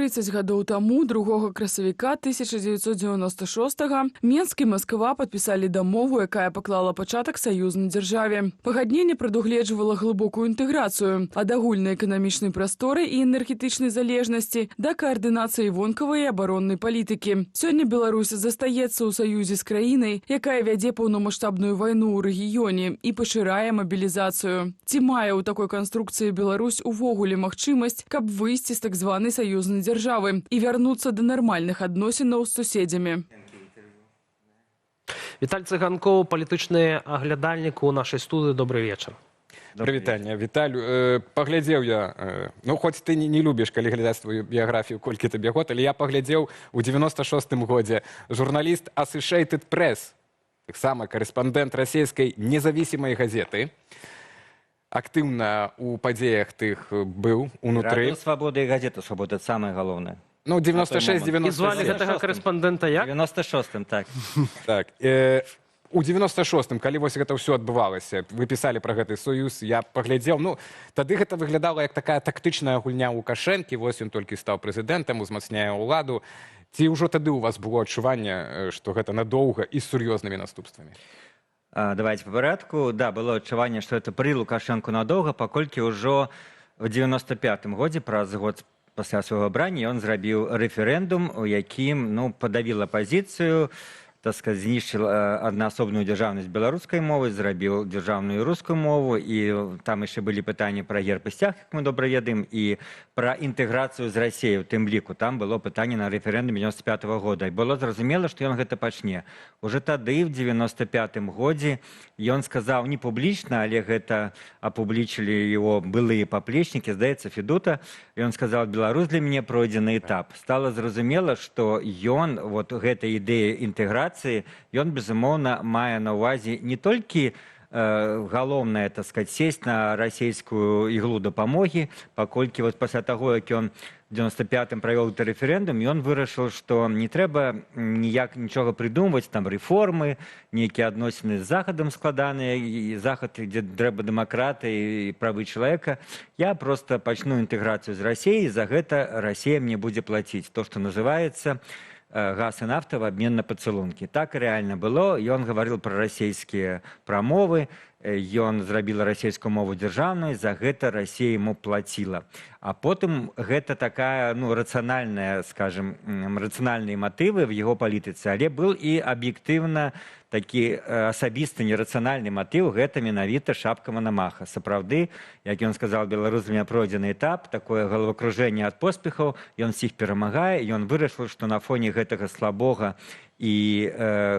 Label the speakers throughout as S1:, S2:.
S1: 30 гадоў таму, 2 красавіка 1996-го, Менск і Масква падпісалі дамову, якая паклала пачатак саюзнай дзяржаве. Пагадненне прадугледжвала глыбокую інтэграцыю ад агульнай эканамічнай прасторы і энергетычнай залежнасці да каардынацыі вонкавай і абароннай палітыкі. Сёння Беларусь застаецца ў саюзе з краінай, якая вядзе паўнамаштабную вайну ў рэгіёне і пашырае мабілізацыю. Ці мае ў такой канструкцыі Беларусь увогуле магчымасць, каб выйсці з так званай саюзнай дзяржавы і вярнуцца да нармальных адносінаў з суседзямі.
S2: Віталь Цыганкоў, палітычны аглядальнік у нашай студыі. Добрый вечар.
S3: Прывітанне. Віталь, паглядзеў я, ну, хоць ты не любіш, калі глядаць твою біяграфію, колькі табе год, але я паглядзеў у 96-м годзе журналіст Associated Press, таксама карэспандэнт расійскай независимай газеты, актыўна ў падзеях тых быў унутры.
S4: Радыё Свабода і газета Свабода, це самае галоўнае.
S3: Ну, 96-97.
S2: І звалі гэтага карэспандэнта як?
S4: 96-м, так.
S3: Так. У 96-м, калі вось гэта ўсё адбывалася, вы пісалі пра гэты саюз, я паглядзеў, ну, тады гэта выглядала як такая тактычная гульня Лукашэнкі, вось ён толькі стаў прэзідэнтам, узмацняе ўладу. Ці ўжо тады у вас было адчуванне, што гэта надоўга і з сур'ёзнымі наступствамі?
S4: Давайте по порядку. Да, было адчуванне, што это пры Лукашэнку надоўга, паколькі ўжо в 95-м годзе, праз год пасля свайго абрання, ён зрабіў рэферэндум, у якім, ну, падавіў апазіцыю, так сказать, знішчыў аднаасобную дзяржаўнасць беларускай мовы, зрабіў дзяржаўную рускую мову, і там яшчэ былі пытанні пра герб і сцяг, як мы добра ведаем, і пра інтэграцыю з Расіяй у тым ліку. Там было пытанне на рэферэндуме 95-го года. І было зразумела, што ён гэта пачне. Уже тады, в 95-м годзе, ён сказаў не публічна, але гэта апублічылі его былыя паплечнікі, здаецца, Федута. Ён сказаў: «Беларусь для мяне пройдзены этап». Стала зразумела, што ён, вот гэта ідэя інтэграцыі, ён, безумоўна, мае на ўвазе не толькі галоўнае, так сказать, сесть на расійскую іглу дапамогі, паколькі вот пасля таго, як ён в 95-м правёў гэты рэферэндум, ён вырашыў, што не трэба ніяк нічога прыдумваць, там рэформы, нейкія адносіны з захадам складаныя, і захад, дзе трэба дэмакраты і правы чалавека. Я просто пачну інтэграцыю з Расіяй, і за гэта Расія мне будзе плаціць. То, што называецца газ і нафта в обмен на пацалункі. Так реально было. Ён гаварыў пра расійскія прамовы, ён зрабіла расійскую мову дзяржаўнай, за гэта Расія яму плаціла. А потым гэта такая, ну, рацыянальная, скажем, рацыянальныя матывы в яго палітыцы, але был і аб'ектыўна такі асабісты нерацыянальны матыў, гэта менавіта шапка Манамаха. Сапраўды, як ён сказаў, Беларусь для мяне пройдзены этап, такое галавакружэнне ад поспехаў, ён всіх перамагае, ён вырашыў, што на фоне гэтага слабога і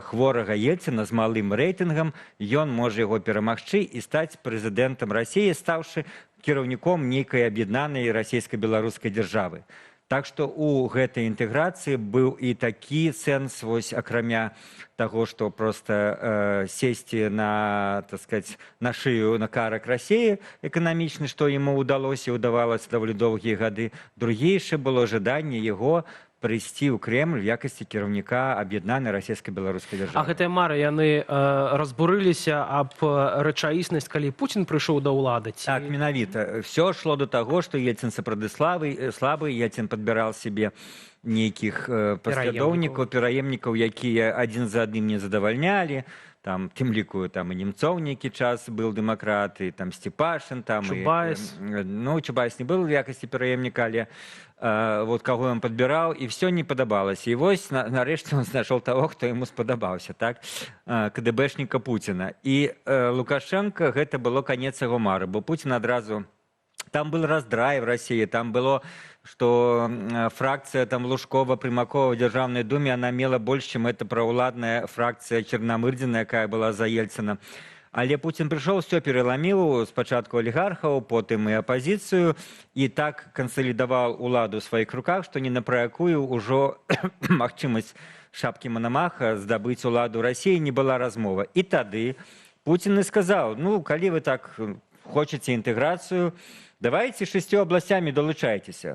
S4: хворага Ельціна з малым рэйтынгам ён можа яго перамагчы і стаць прэзідэнтам Расіі, стаўшы кіраўніком нейкай аб'яднанай расійска-беларускай дзяржавы. Так што у гэтай інтэграцыі быў і такі сэнс, вось, акрамя таго, што проста сесці на, так сказать, на шыю, на карак Расіі эканамічны, што яму ўдалося, ўдавалася даволі доўгія гады. Другі яшчэ было жаданне яго прыйсці ў Кремль в якасці кіраўніка аб'яднанай расійска-беларускай дзяржавы.
S2: А гэтыя мары, яны разбурыліся аб рэчаіснасць, калі Пуцін прыйшоў да ўлады?
S4: Так, менавіта. Всё шло до таго, што Ельцин сапраўды слабы, Ельцин падбіраў себе нейкіх паслядоўнікаў, пераемнікаў, якія адзін за адным не задавальнялі. Там, тым ліку, там і Немцоў нейкі час быў дэмакрат, і там Степашин, там
S2: Чубайс.
S4: Ну, Чубайс не быў в якасці пераемніка, але вот каго ён падбіраў, і все не падабалася. І вось нарэшце ён знайшоў таго, хто яму спадабаўся, так? КДБшніка Пуціна. І Лукашенко гэта было канец яго мары, бо Пуцін адразу... Там был раздрай в России, там было, что фракция там Лужкова, Примакова в Державной Думе, она имела больше, чем эта проуладная фракция Черномырдина, якая была за Ельцина. Але Путин пришел, все переломил, спочатку олигархов, потом и оппозицию, и так консолидовал уладу в своих руках, что ни на про якую уже магчимость шапки Мономаха здобыть уладу России не была размова. И тады Путин и сказал: ну, коли вы так хочете интеграцию, давайте 6 областями долучайтесь.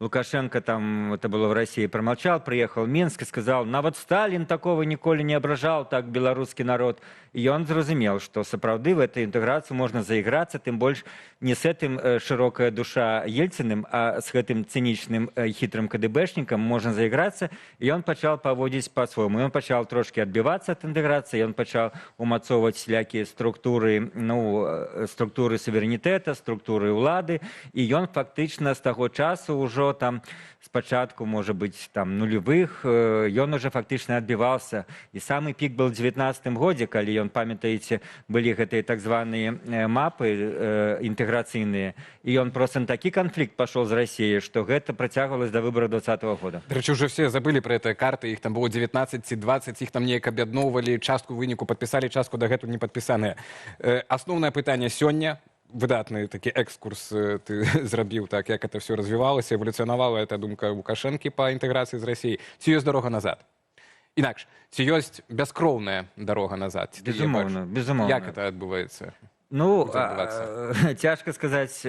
S4: Лукашенко там, это было в России, промолчал, приехал в Минск и сказал, нават Сталин такого николи не ображал, так белорусский народ. И он зразумел, что сапраўды в этой интеграции можно заиграться, тем больше не с этим широкая душа Ельциным, а с этим циничным хитрым КДБшником можно заиграться. И он начал поводить по-своему. И он начал трошки отбиваться от интеграции, и он начал умацовывать всякие структуры, структуры суверенитета, структуры улады. И он фактично с того часу уже там спочатку, может быть, там нулевых, он уже фактично отбивался. И самый пик был в 19 году, когда он, памятаете, были эти так званые мапы интеграционные, и он просто на такой конфликт пошел с Россией, что это протягивалось до выборов 2020 года.
S3: До речі, вже всі забили про ці карти, їх там було 19 ці 20, їх там неяк об'єдновували, частку виніку підписали, частку дагэтуль не підписані. Основне питання сьогодні, выдатны такі экскурс ты зрабіў, так, як это все развівалася, эволюцыянавала эта думка Лукашэнкі па інтэграцыі з Расіяй. Ці ёсць дарога назад? Інакш, ці ёсць бяскроўная дарога назад?
S4: Безумоўна, безумоўна.
S3: Як это адбываецца?
S4: Ну, тяжко сказать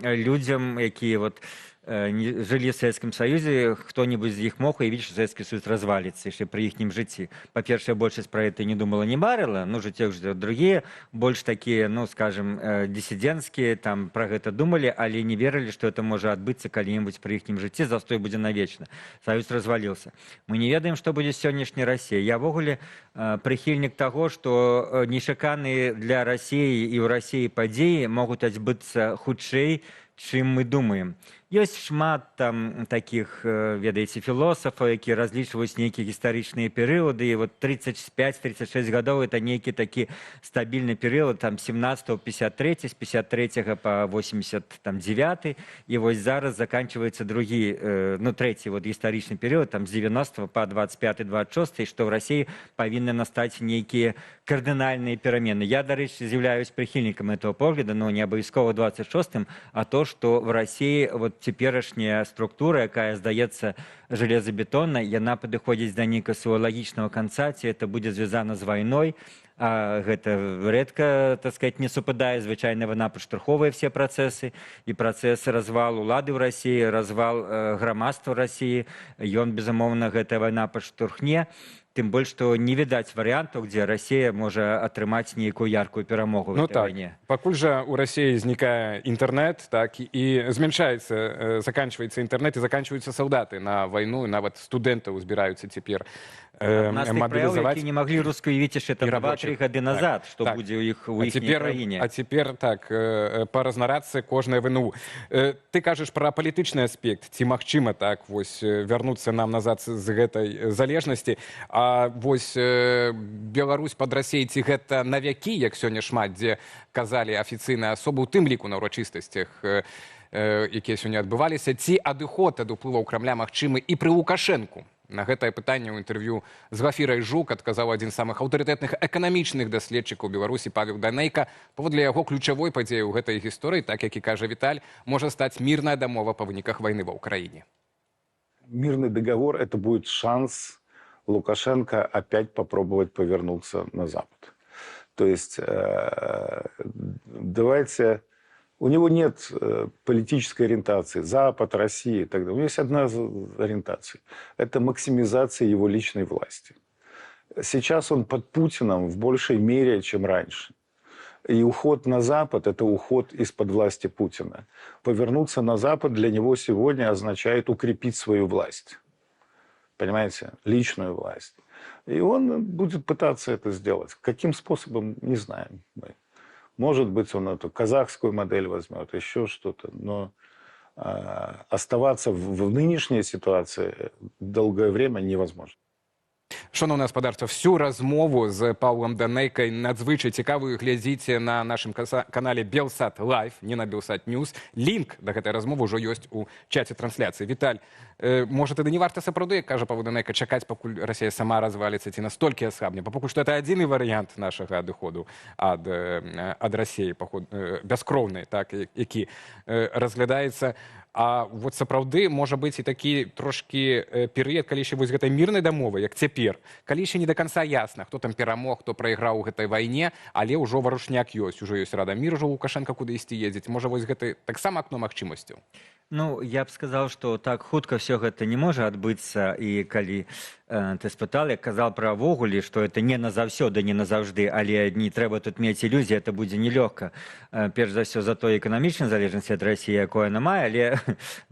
S4: людям, якія вот жили в Советском Союзе, кто-нибудь из них мог уявить, что Советский Союз развалится, если при их житті. По-перше, большинство про это не думала, не марила, ну, житті уже другие, больше такие, ну, скажем, диссидентские, там, про это думали, але не верили, что это может отбыться когда-нибудь при их житті, застой будет навечно. Союз развалился. Мы не ведаем, что будет с сегодняшней Россией. Я, в огуле, прихильник того, что нечаканные для России и у России подеи могут отбыться худшей, чем мы думаем. Ёсць шмат там таких, ведаеце, філосафаў, якія разлічваюць нейкія гістарычныя перыяды, і вот 35-36 гадоў это нейкі такі стабільны перыяд, там 17-53, з 53 по 89, і вось зараз заканчивается другі, ну, трэці вот гістарычны перыяд, там з 90 по 25-26, што в России павінны настаць нейкія кардынальныя перамены. Я, дарэчы, з'яўляюсь прыхільнікам этого погляда, но не абавязкова 26-м, а то, что в России вот цяперашняя структура, якая здаецца железабетоннай, яна падыходзіць да нейкага свайго лагічнага канца, ці это будзе звязана з вайной, а гэта рэдка, так сказать, не супадае. Звычайна вайна падштурхоўвае все працэсы, і працэс развал улады ў Расіі, развал грамадства Расіі, ён, безумоўна, гэтая вайна падштурхне. Тым больш, што не відаць варыянтаў, дзе Расія можа атрымаць нейкую яркую перамогу в этой войне.
S3: Пакуль жа у Расіі знікае інтэрнэт, так, і змяншаецца, заканчваецца інтэрнэт, і заканчваюцца салдаты на вайну, нават студэнтаў збіраюцца цяпер мобілізаваць.
S4: Які не маглі рускую уявіць яшчэ 2-3 гады назад, што будзе ў іхняй краіне.
S3: А цяпер, так, па разнарадцы кожнае ВНУ. Ты кажаш пра палітычны аспект, ці магчыма, так, вось, вярнуцца нам назад з гэтай залежнасці, а вось Беларусь пад Расіяй, ці гэта навякі, як сёння шмат, дзе казалі афіцыйныя асобы, у тым ліку на ўрачыстасцях, якія сёння адбываліся, ці адыход ад уплываў Крамля магчымы і пры Лукашэнку? На гэтае пытанне ў інтэрв'ю з Гафірай Жук адказаў адзін з самых аўтарытэтных эканамічных даследчыкаў Беларусі Павел Данейка. Паводле яго ключавой падзеяй у гэтай гісторыі, так як і кажа Віталь, можа стаць мірная дамова па выніках вайны ва ўкраіне.
S5: Мирный договор – это будет шанс Лукашенко опять попробовать повернуться на Запад. То есть давайте... У него нет политической ориентации. Запад, Россия и так далее. У него есть одна ориентация. Это максимизация его личной власти. Сейчас он под Путиным в большей мере, чем раньше. И уход на Запад – это уход из-под власти Путина. Повернуться на Запад для него сегодня означает укрепить свою власть. Понимаете? Личную власть. И он будет пытаться это сделать. Каким способом, не знаем. Может быть, он эту казахскую модель возьмет, еще что-то. Но оставаться в нынешней ситуации долгое время невозможно.
S3: Шановне господарство, всю размову з Павлом Данейкай надзвичай цікавую глядзіце на нашым канале Белсат Лайв, не на Белсат Ньюс. Лінк да гэтай размовы ўжо ёсць у чаце трансляцыі. Віталь, можа, тады не варта сапраўды, як кажа Павел Данейка, чакаць, пакуль Расія сама разваліцца, ці настолькі аслабне? Пакуль што это адзіны варыянт нашага адыходу ад Расіі, бяскроўны, так, які разглядаецца. А вот сапраўды можа быць і такі трошкі перыяд, калі яшчэ вось гэтай мірнай дамовы, як цяпер, калі яшчэ не да канца ясна, хто там перамог, хто прайграў у гэтай вайне, але ўжо варушняк ёсць, ужо ёсць Рада міру, ўжо Лукашенко куды ісці едзець. Можа, вось гэта таксама акно магчымасцяў?
S4: Ну, я б сказал, что так хутка все гэта не можа адбыцца, і калі ты спытал, я казал пра ўвогуле, што это не назаўсёды, не назаўжды, але не трэба тут мець ілюзіі, это будзе нелёгка. Перш за ўсё за той эканамічнай залежнасці ад Расіі, якое яна мае, але,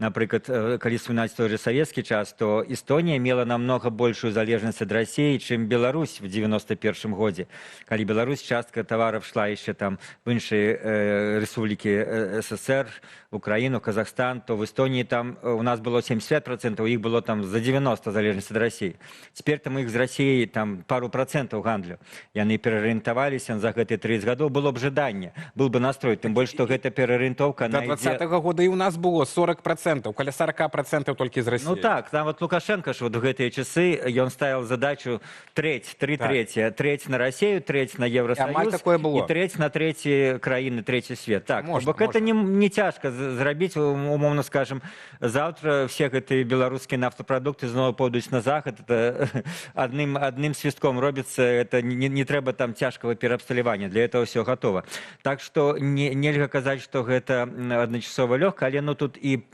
S4: напрыклад, калі вспоминаць той же савецкі час, то Эстонія мела намнога большую залежнасць ад Расіі, чым Беларусь в 91 годзе. Калі Беларусь, частка таваров шла яшчэ там в іншыя рэспублікі СССР, Украину, Казахстан, то в Эстонии там у нас было 75%, у них было там за 90% залежность от России. Теперь там их с Россией там пару процентов гандлю. И они переориентовались, за эти 30 годов было бы ожидание, был бы настрой, тем больше, что эта переориентовка...
S3: До 20-го года и у нас было 40%, каля 40% только из России.
S4: Ну так, там вот Лукашенко, что вот в эти часы, он ставил задачу треть на Россию, треть на Евросоюз, и треть на третьи краины, третий свет. Так, это не тяжко зрабіць, умовно скажем, завтра все гэтыя беларускія нафтапрадукты зноў пойдуць на захад, это одним свистком робится, это не трэба там цяжкага пераабсталявання, для этого все готово. Так что нельга казаць, что гэта адначасова лёгка, але ну тут і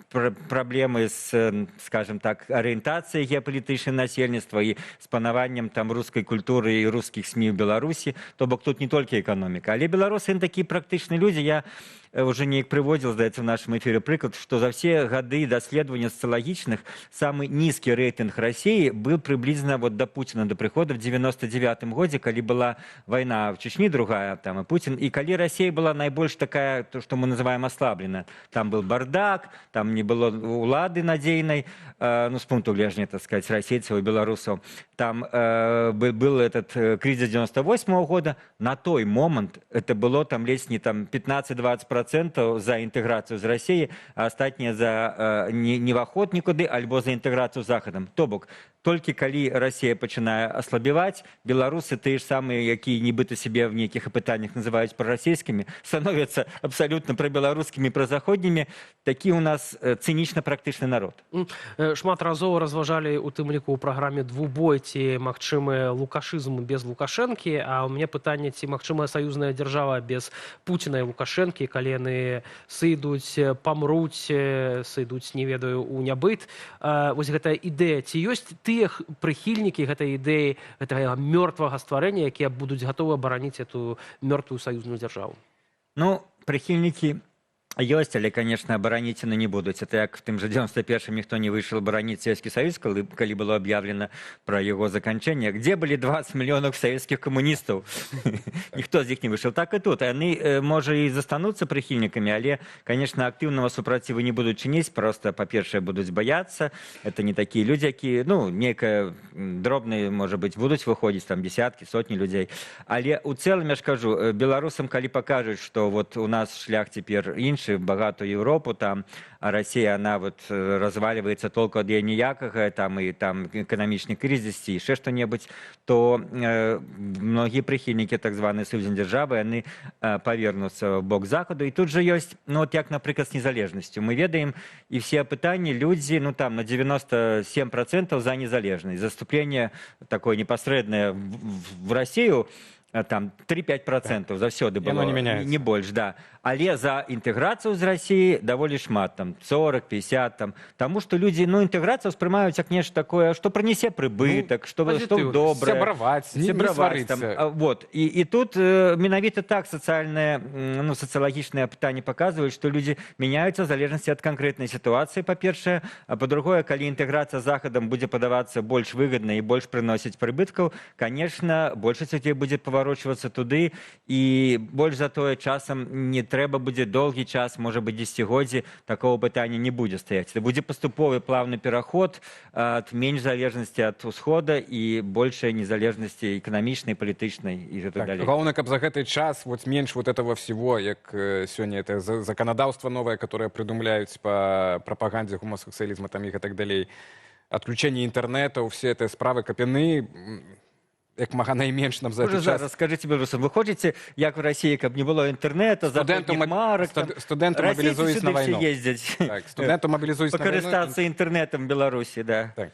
S4: праблемы з, скажем так, арыентацыяй геапалітычнай насельніцтва і з панаваннем там рускай культуры і рускіх СМІ в Беларусі, то бок тут не толькі эканоміка, але беларусы такія практычныя людзі. Я уже неяк приводил, здаецца, в нашем эфире прыклад, что за все годы доследования социологичных самый низкий рейтинг России был приблизно вот до Путина, до прихода в 99-м году, когда была война в Чечне, другая, там и Путин, и когда Россия была наибольш такая, то, что мы называем ослаблена. Там был бардак, там не было улады надейной, ну, с пункту гледжання, так сказать, российцев и белорусов. Там был этот кризис 98-го года. На той момент это было там ледь не там 15-20% за інтэграцыю з Расіі, а астатнія за неваход нікуды, альбо за інтэграцыю з Захадам. То бок, толькі калі Расія пачынае аслабіваць, беларусы, тыя ж самыя, якія нібыта себе в нейкіх пытаннях называюць прарасійскімі, становяцца абсалютна прабеларускімі, празаходнімі. Такі у нас цынічна-практычны народ.
S2: Шмат разоў разважалі у тым ліку ў праграме «Двубой», ці магчымы лукашызм без Лукашэнкі, а ў мяне пытанне, ці магчымая саюзная дзяржава без Пуціна і Лукашэнкі, калі яны сыйдуць, памруць, сыйдуць, не ведаю, у нябыт. Вось гэтая ідэя, ці ёсць тыя прыхільнікі гэтай ідэі, гэтага мёртвага стварэння, якія будуць гатовы абараніць эту мёртвую саюзную дзяржаву?
S4: Ну, прыхільнікі ёсць, але, конечно, абараніць яны не будуць. Это як в тым же 91-м ніхто не выйшаў абараніць Савецкі Саюз, калі было аб'яўлена пра яго заканчэнне. Где былі 20 мільёнаў савецкіх камуністаў? Ніхто з іх не выйшаў. Так і тут. Яны, можа, і застануцца прыхільнікамі, але, конечно, актыўнага супраціву не будуць чыніць. Просто, па-першае, будуць баяцца. Это не такія людзі, якія, ну, некая дробныя, можа быць, будуць выходзіць, там, десяткі, сотні людзей. Але ў цэлым, я ж кажу, беларусам, калі пакажуць, што вот у нас шлях цяпер іншы, богатую Европу, там, а Россия, она вот разваливается толку ад яе ніякага, там и там эканамічны кризис, и еще что-нибудь, то многие прихильники так званой саюзной державы, они повернутся в бок Заходу. И тут же есть, ну вот як, например, с незалежностью. Мы ведаем, и все опытания, люди, ну там на 97% за незалежность. Заступление такое непосредственное в Россию, там 3-5% заўсёды было, не больш, да. Але за інтэграцыю з Расіі даволі шмат, там 40-50, там, таму што людзі, ну, інтэграцыю ўспрымаюць як нешта такое, што прынясе прыбытак, што добрае.
S3: Сябраваць, не сварыцца.
S4: Вот. І тут менавіта так сацыяльнае, ну, сацыялагічныя пытанні паказваюць, што людзі мяняюцца в залежнасці ад канкрэтнай сітуацыі, па-першае, а па-другое, калі інтэграцыя з Захадам будзе падавацца больш выгадна і больш прыносіць прыбыткаў, конечно, большасць людзей будзе паварочвацца туды, і больш за тое часам не трэба будзе доўгі час, можа быць, дзесяцігоддзі, такого пытання не будзе стаяць. Это будзе паступовы плавны пераход ад менш залежнасці ад усхода і большай незалежнасці эканамічнай, палітычнай і так далее.
S3: Главное, каб за гэты час вот меньше вот этого всего, як сёння это законодаўства новое, которое придумляюць по пропаганде гомосексуализма там, и так далее, отключение интернета, все эти справы, каб яны як мага найменш нам за этот час.
S4: Зараз скажите беларусам, вы хочаце, як в России, каб не было інтэрнэта, заходніх марак,
S3: студэнты мобілізуюць на вайну.
S4: Расійцы сюды все ездзяць.
S3: Так, студэнты мобілізуюць на вайну.
S4: Пакарыстацца інтэрнэтам Беларусі, да.
S3: Так.